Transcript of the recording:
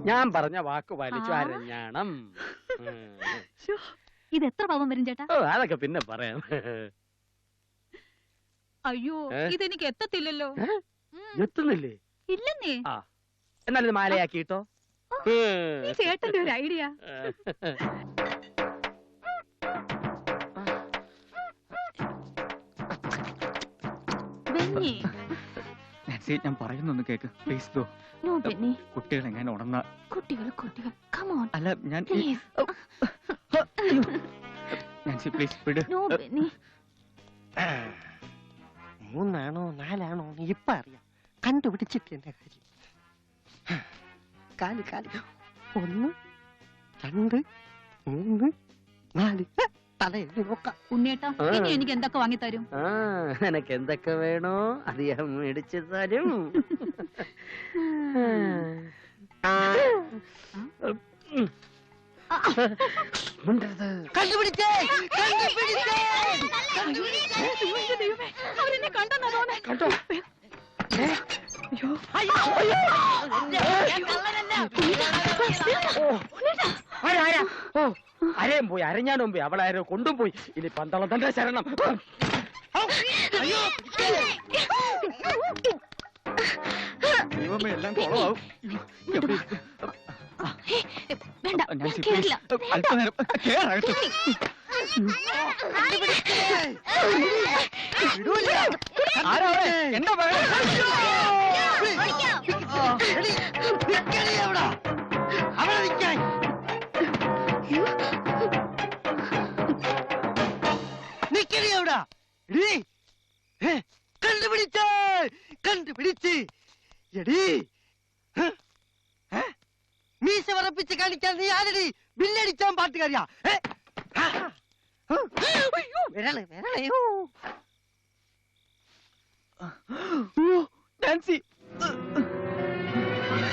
ഞാൻ പറഞ്ഞ വാക്ക് വലിച്ചു അരഞ്ഞാണം. ഇത് എത്ര പാവം വരും ചേട്ടാ? ഓ അതൊക്കെ പിന്നെ പറയാം. അയ്യോ ഇതെനിക്ക് എത്തത്തില്ലല്ലോ. എത്തുന്നില്ലേ? ഇല്ലെന്നേ. ആ എന്നാലിത് മാലയാക്കിട്ടോ. ചേട്ടന്റെ ഒരു ഐഡിയ. ഞാൻ പറയുന്നൊന്ന് കേക്ക് പ്ലീസ്. കുട്ടികൾ എങ്ങനെ ഉണർന്ന കുട്ടികൾ അല്ല ഞാൻ പ്ലീസ് വിട്. മൂന്നാണോ നാലാണോ ഇപ്പൊ അറിയാം. കണ്ടുപിടിച്ചിട്ട് എന്റെ കാര്യം. കാല് കാല് 1 2 3 4 തലയെഴുതി നോക്കാം. ഉണ്ണേട്ടാ ഇനി എനിക്ക് എന്തൊക്കെ വാങ്ങിത്തരും? എനക്ക് എന്തൊക്കെ വേണോ അത് ഞാൻ മേടിച്ചു തരും. കണ്ടുപിടിച്ചേ അവരെന്നെ കണ്ടോ? അരയും പോയി അരഞ്ഞാനും പോയി അവളാരോ കൊണ്ടും പോയി. ഇനി പന്തളം തന്നെ ശരണം. എല്ലാം കുളമാവും. അല്പനേരം കേറാകട്ടെ. എന്താ കണ്ടുപിടിച്ച് എടീ മീശ വറപ്പിച്ച് കാണിക്കാൻ നീ ആരടി? ബില്ലടിച്ചാൻ പാട്ടുകാരിയാ? നാൻസി